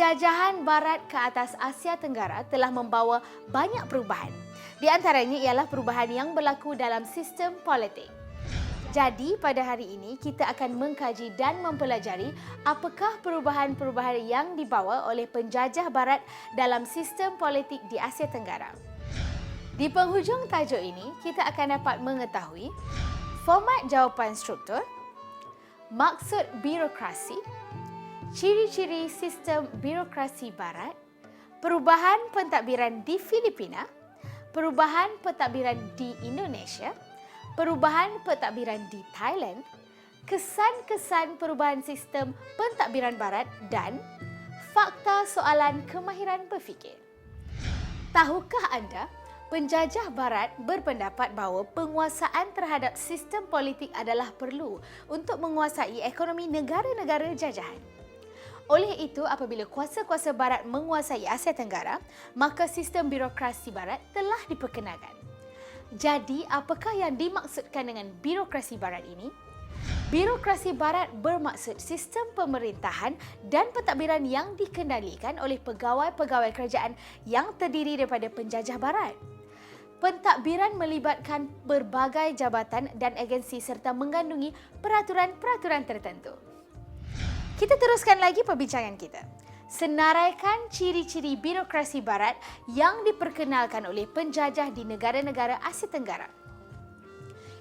Penjajahan Barat ke atas Asia Tenggara telah membawa banyak perubahan. Di antaranya ialah perubahan yang berlaku dalam sistem politik. Jadi, pada hari ini kita akan mengkaji dan mempelajari apakah perubahan-perubahan yang dibawa oleh penjajah Barat dalam sistem politik di Asia Tenggara. Di penghujung tajuk ini, kita akan dapat mengetahui format jawapan struktur, maksud birokrasi, ciri-ciri sistem birokrasi Barat, perubahan pentadbiran di Filipina, perubahan pentadbiran di Indonesia, perubahan pentadbiran di Thailand, kesan-kesan perubahan sistem pentadbiran Barat dan fakta soalan kemahiran berfikir. Tahukah anda, penjajah Barat berpendapat bahawa penguasaan terhadap sistem politik adalah perlu untuk menguasai ekonomi negara-negara jajahan. Oleh itu, apabila kuasa-kuasa Barat menguasai Asia Tenggara, maka sistem birokrasi Barat telah diperkenalkan. Jadi, apakah yang dimaksudkan dengan birokrasi Barat ini? Birokrasi Barat bermaksud sistem pemerintahan dan pentadbiran yang dikendalikan oleh pegawai-pegawai kerajaan yang terdiri daripada penjajah Barat. Pentadbiran melibatkan berbagai jabatan dan agensi serta mengandungi peraturan-peraturan tertentu. Kita teruskan lagi perbincangan kita. Senaraikan ciri-ciri birokrasi Barat yang diperkenalkan oleh penjajah di negara-negara Asia Tenggara.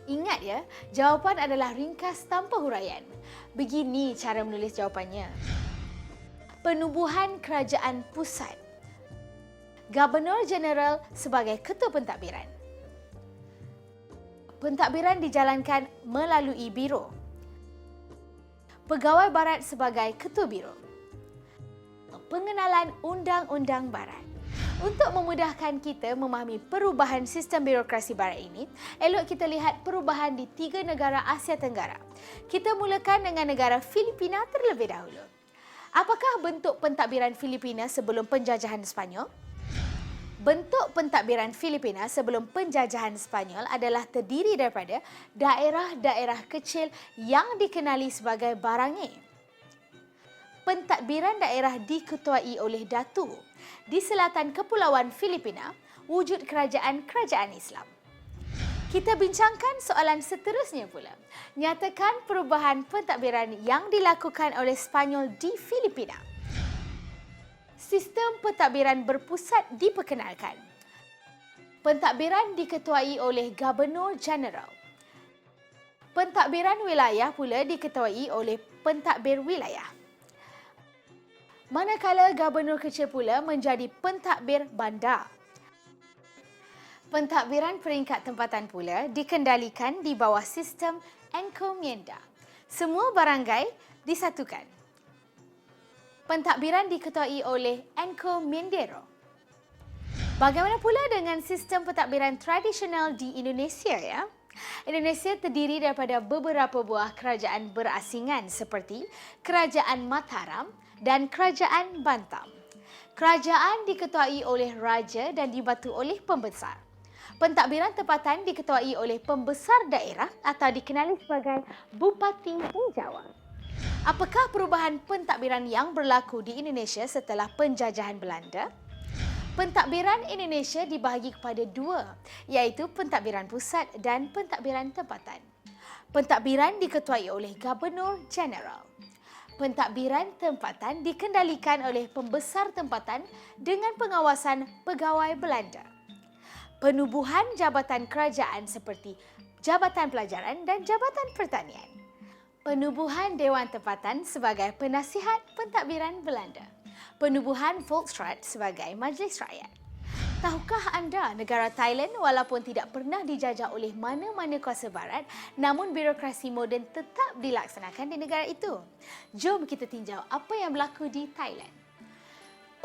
Ingat ya, jawapan adalah ringkas tanpa huraian. Begini cara menulis jawapannya. Penubuhan kerajaan pusat. Gubernur Jeneral sebagai ketua pentadbiran. Pentadbiran dijalankan melalui biro. Pegawai Barat sebagai ketua biro. Pengenalan Undang-Undang Barat. Untuk memudahkan kita memahami perubahan sistem birokrasi Barat ini, elok kita lihat perubahan di 3 negara Asia Tenggara. Kita mulakan dengan negara Filipina terlebih dahulu. Apakah bentuk pentadbiran Filipina sebelum penjajahan Sepanyol? Bentuk pentadbiran Filipina sebelum penjajahan Sepanyol adalah terdiri daripada daerah-daerah kecil yang dikenali sebagai barangi. Pentadbiran daerah diketuai oleh Datu. Di selatan Kepulauan Filipina, wujud kerajaan-kerajaan Islam. Kita bincangkan soalan seterusnya pula. Nyatakan perubahan pentadbiran yang dilakukan oleh Sepanyol di Filipina. Sistem pentadbiran berpusat diperkenalkan. Pentadbiran diketuai oleh Gubernur Jeneral. Pentadbiran wilayah pula diketuai oleh pentadbir wilayah. Manakala gubernur kecil pula menjadi pentadbir bandar. Pentadbiran peringkat tempatan pula dikendalikan di bawah sistem encomienda. Semua baranggai disatukan. Pentadbiran diketuai oleh encomendero. Bagaimana pula dengan sistem pentadbiran tradisional di Indonesia ya? Indonesia terdiri daripada beberapa buah kerajaan berasingan seperti Kerajaan Mataram dan Kerajaan Bantam. Kerajaan diketuai oleh raja dan dibantu oleh pembesar. Pentadbiran tempatan diketuai oleh pembesar daerah atau dikenali sebagai Bupati Jawa. Apakah perubahan pentadbiran yang berlaku di Indonesia setelah penjajahan Belanda? Pentadbiran Indonesia dibahagi kepada 2, iaitu pentadbiran pusat dan pentadbiran tempatan. Pentadbiran diketuai oleh Gubernur Jeneral. Pentadbiran tempatan dikendalikan oleh pembesar tempatan dengan pengawasan pegawai Belanda. Penubuhan jabatan kerajaan seperti Jabatan Pelajaran dan Jabatan Pertanian. Penubuhan Dewan Tempatan sebagai penasihat pentadbiran Belanda. Penubuhan Volksraad sebagai Majlis Rakyat. Tahukah anda negara Thailand walaupun tidak pernah dijajah oleh mana-mana kuasa Barat, namun birokrasi moden tetap dilaksanakan di negara itu? Jom kita tinjau apa yang berlaku di Thailand.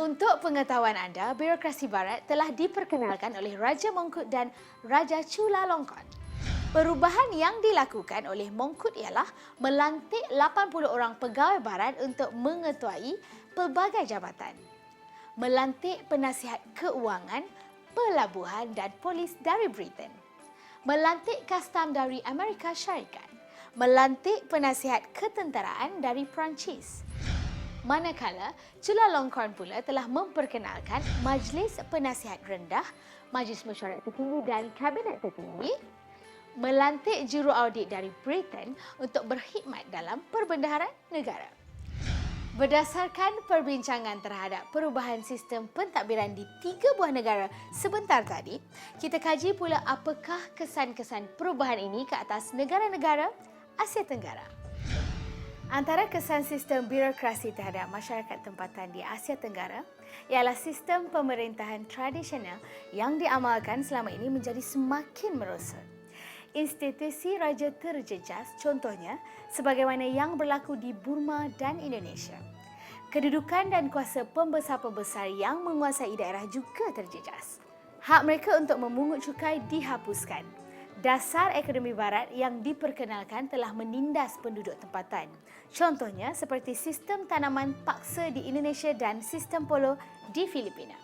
Untuk pengetahuan anda, birokrasi Barat telah diperkenalkan oleh Raja Mongkut dan Raja Chulalongkorn. Perubahan yang dilakukan oleh Mongkut ialah melantik 80 orang pegawai Barat untuk mengetuai pelbagai jabatan. Melantik penasihat keuangan, pelabuhan dan polis dari Britain. Melantik kastam dari Amerika Syarikat. Melantik penasihat ketenteraan dari Perancis. Manakala Chulalongkorn pula telah memperkenalkan Majlis Penasihat Rendah, Majlis Mesyuarat Tertinggi dan Kabinet Tertinggi melantik juru audit dari Britain untuk berkhidmat dalam perbendaharaan negara. Berdasarkan perbincangan terhadap perubahan sistem pentadbiran di 3 buah negara sebentar tadi, kita kaji pula apakah kesan-kesan perubahan ini ke atas negara-negara Asia Tenggara. Antara kesan sistem birokrasi terhadap masyarakat tempatan di Asia Tenggara ialah sistem pemerintahan tradisional yang diamalkan selama ini menjadi semakin merosot. Institusi raja terjejas, contohnya sebagaimana yang berlaku di Burma dan Indonesia. Kedudukan dan kuasa pembesar-pembesar yang menguasai daerah juga terjejas. Hak mereka untuk memungut cukai dihapuskan. Dasar ekonomi barat yang diperkenalkan telah menindas penduduk tempatan. Contohnya seperti sistem tanaman paksa di Indonesia dan sistem polo di Filipina.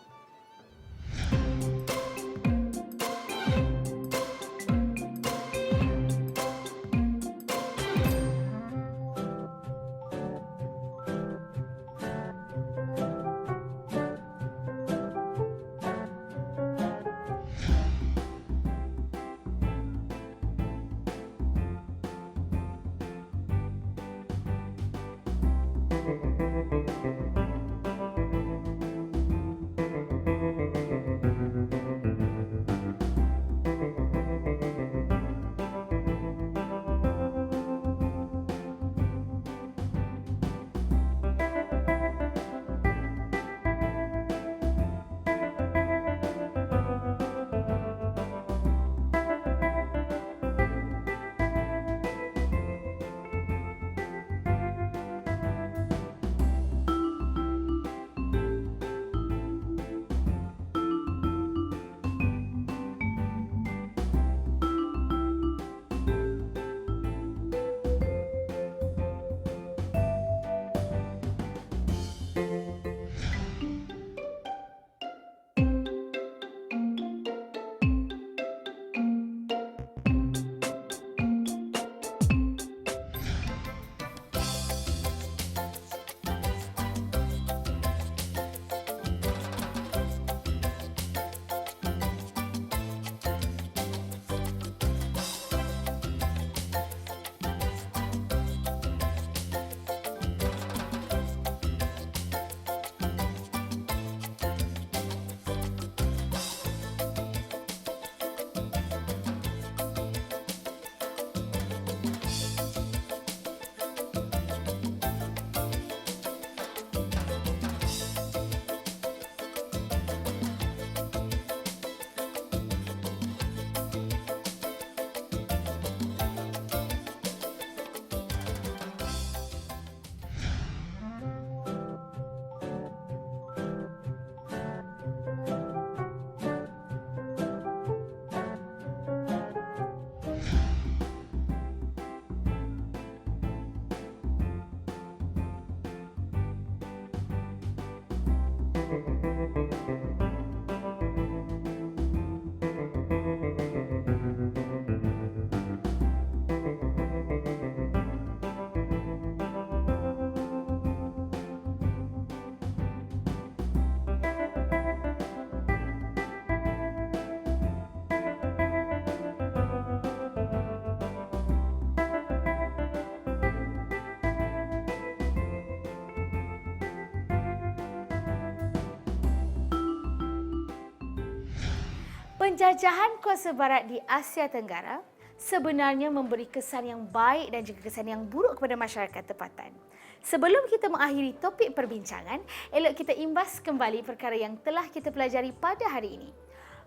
Penjajahan kuasa barat di Asia Tenggara sebenarnya memberi kesan yang baik dan juga kesan yang buruk kepada masyarakat tempatan. Sebelum kita mengakhiri topik perbincangan, elok kita imbas kembali perkara yang telah kita pelajari pada hari ini.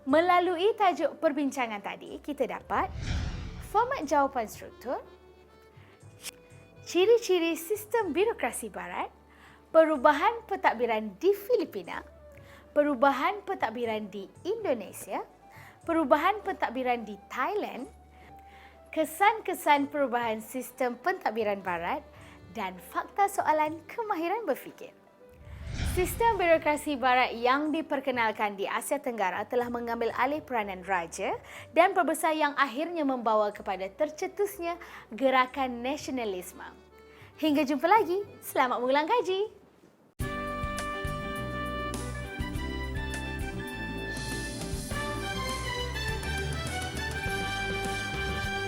Melalui tajuk perbincangan tadi, kita dapat format jawapan struktur, ciri-ciri sistem birokrasi barat, perubahan pentadbiran di Filipina, perubahan pentadbiran di Indonesia, perubahan pentadbiran di Thailand, kesan-kesan perubahan sistem pentadbiran barat dan fakta soalan kemahiran berfikir. Sistem birokrasi barat yang diperkenalkan di Asia Tenggara telah mengambil alih peranan raja dan pembesar yang akhirnya membawa kepada tercetusnya gerakan nasionalisme. Hingga jumpa lagi, selamat mengulang kaji.